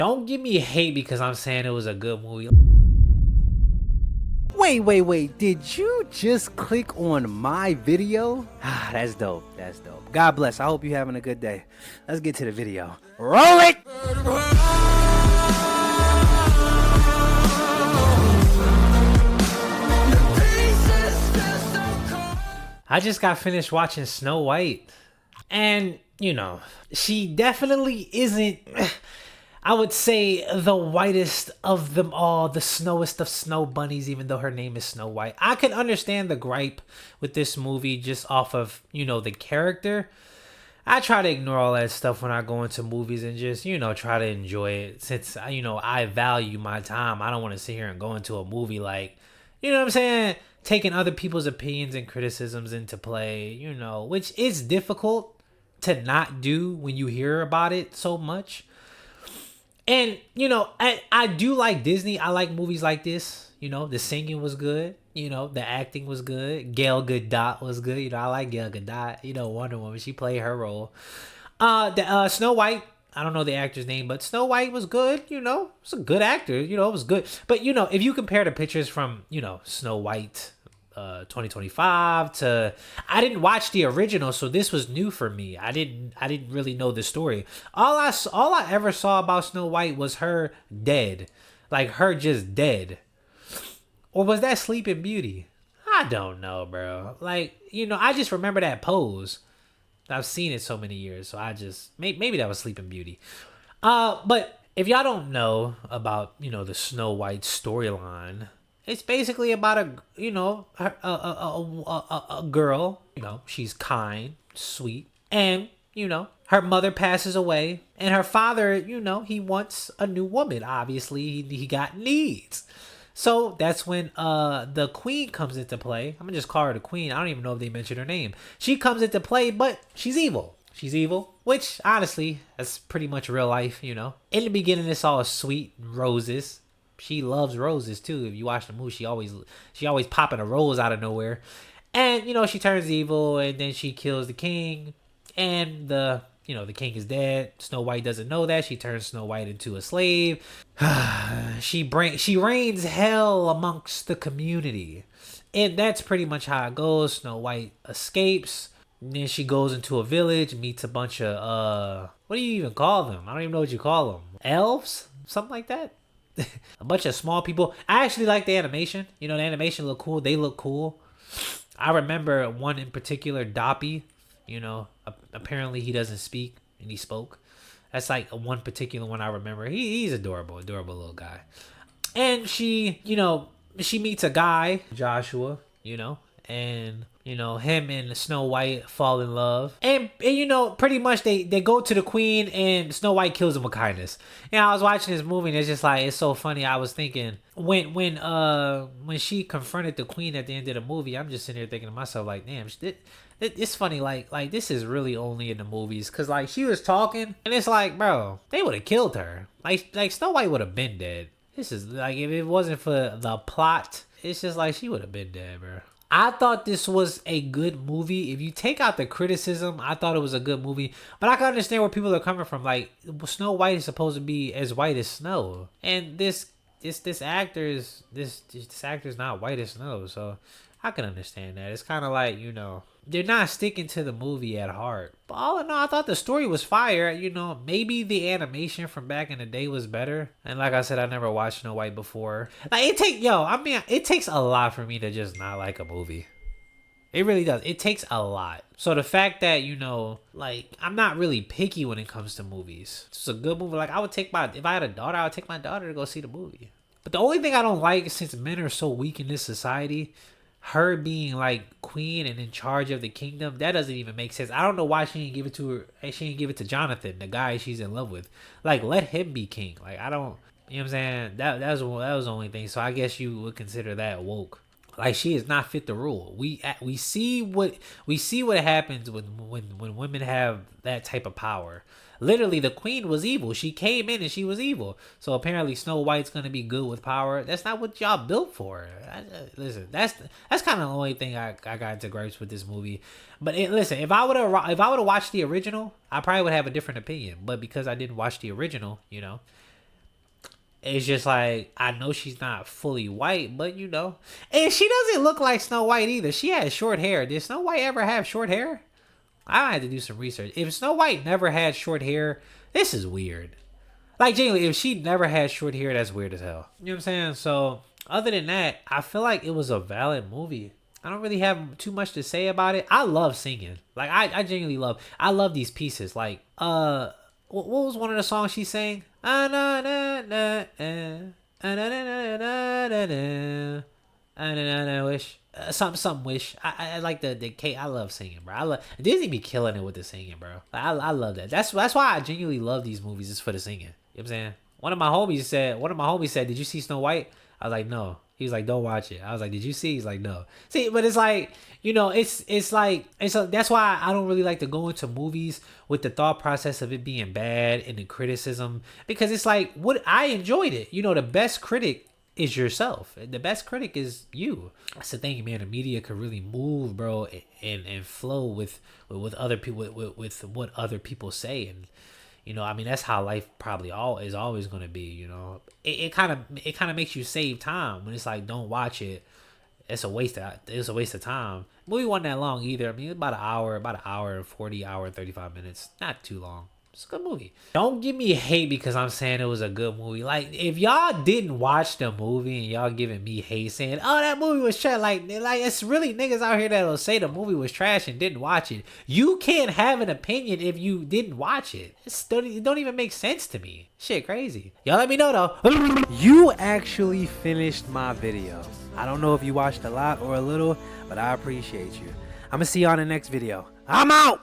Don't give me hate because I'm saying it was a good movie. Wait. Did you just click on my video? That's dope. That's dope. God bless. I hope you're having a good day. Let's get to the video. Roll it! I just got finished watching Snow White. And, she definitely isn't, I would say, the whitest of them all, the snowest of snow bunnies, even though her name is Snow White. I can understand the gripe with this movie just off of, the character. I try to ignore all that stuff when I go into movies and just, try to enjoy it. Since, I value my time. I don't want to sit here and go into a movie like, what I'm saying? Taking other people's opinions and criticisms into play, which is difficult to not do when you hear about it so much. And, I do like Disney. I like movies like this. The singing was good. The acting was good. Gal Gadot was good. I like Gal Gadot. Wonder Woman, she played her role. Snow White, I don't know the actor's name, but Snow White was good. It's a good actor. It was good. But, if you compare the pictures from, Snow White 2025 to, I didn't watch the original, so this was new for me. I didn't really know the story. All I ever saw about Snow White was her dead. Like her just dead. Or was that Sleeping Beauty? I don't know, bro. Like, I just remember that pose. I've seen it so many years, so I just maybe that was Sleeping Beauty. But if y'all don't know about the Snow White storyline, it's basically about a girl. She's kind, sweet, and her mother passes away, and her father, he wants a new woman. Obviously, he got needs. So that's when the queen comes into play. I'm gonna just call her the queen. I don't even know if they mentioned her name. She comes into play, but she's evil. She's evil, which honestly, that's pretty much real life, In the beginning, it's all sweet roses. She loves roses too. If you watch the movie, she always popping a rose out of nowhere. And, she turns evil and then she kills the king. And the king is dead. Snow White doesn't know that. She turns Snow White into a slave. She reigns hell amongst the community. And that's pretty much how it goes. Snow White escapes. And then she goes into a village, meets a bunch of, what do you even call them? I don't even know what you call them. Elves? Something like that? A bunch of small people. I actually like the animation. The animation look cool. They look cool. I remember one in particular, Doppy. Apparently he doesn't speak and he spoke. That's like one particular one I remember. He's adorable little guy. And she meets a guy, Joshua, and him and Snow White fall in love. And pretty much they go to the queen and Snow White kills him with kindness. I was watching this movie and it's just like, it's so funny. I was thinking when she confronted the queen at the end of the movie, I'm just sitting there thinking to myself like, damn, it's funny, like this is really only in the movies, because like she was talking and it's like, bro, they would have killed her. Like Snow White would have been dead. This is like, if it wasn't for the plot, it's just like she would have been dead, bro. I thought this was a good movie. If you take out the criticism, I thought it was a good movie. But I can understand where people are coming from. Like, Snow White is supposed to be as white as snow, and this actor is not white as snow. So I can understand that. It's kind of like, they're not sticking to the movie at heart. But all in all, I thought the story was fire. Maybe the animation from back in the day was better. And like I said, I never watched Snow White before. Like, it takes a lot for me to just not like a movie. It really does. It takes a lot. So the fact that, I'm not really picky when it comes to movies. It's a good movie. Like, if I had a daughter, I would take my daughter to go see the movie. But the only thing I don't like, since men are so weak in this society, her being like queen and in charge of the kingdom, that doesn't even make sense. I don't know why she didn't give it to her. She didn't give it to Jonathan, the guy she's in love with. Like, let him be king. Like, I don't, you know what I'm saying? That was the only thing. So I guess you would consider that woke. Like, she is not fit to rule. We see what happens when women have that type of power. Literally, the queen was evil. She came in and she was evil. So apparently Snow White's gonna be good with power. That's not what y'all built for. Listen, that's kind of the only thing I got into gripes with this movie. But listen, if I would have watched the original, I probably would have a different opinion. But because I didn't watch the original, It's just like, I know she's not fully white, but you know. And she doesn't look like Snow White either. She has short hair. Did Snow White ever have short hair? I had to do some research. If Snow White never had short hair, this is weird. Like, genuinely, if she never had short hair, that's weird as hell. You know what I'm saying? So, other than that, I feel like it was a valid movie. I don't really have too much to say about it. I love singing. Like, I genuinely I love these pieces. Like, what was one of the songs she sang? Wish. Something wish. I like the K. I love singing, bro. I love Disney be killing it with the singing, bro. I love that. That's why I genuinely love these movies. It's for the singing. You know what I'm saying? One of my homies said, "Did you see Snow White?" I was like, "No." He was like, "Don't watch it." I was like, "Did you see?" He's like, "No." See, but it's like, you know, it's like, and so that's why I don't really like to go into movies with the thought process of it being bad and the criticism, because it's like, what, I enjoyed it. You know, the best critic is yourself. The best critic is you. That's the thing, man. The media could really move, bro, and flow with other people, with what other people say. And you know, I mean, that's how life probably is always going to be. You know, it kind of makes you save time when it's like, don't watch it. It's a waste of time. Movie wasn't that long either. I mean, it's about an hour and 40, hour and 35 minutes. Not too long. It's a good movie. Don't give me hate because I'm saying it was a good movie. Like, if y'all didn't watch the movie and y'all giving me hate saying, "Oh, that movie was trash," like it's really niggas out here that'll say the movie was trash and didn't watch it. You can't have an opinion if you didn't watch it. It don't even make sense to me. Shit, crazy. Y'all let me know though. You actually finished my video. I don't know if you watched a lot or a little, but I appreciate you. I'm gonna see you on the next video. I'm out.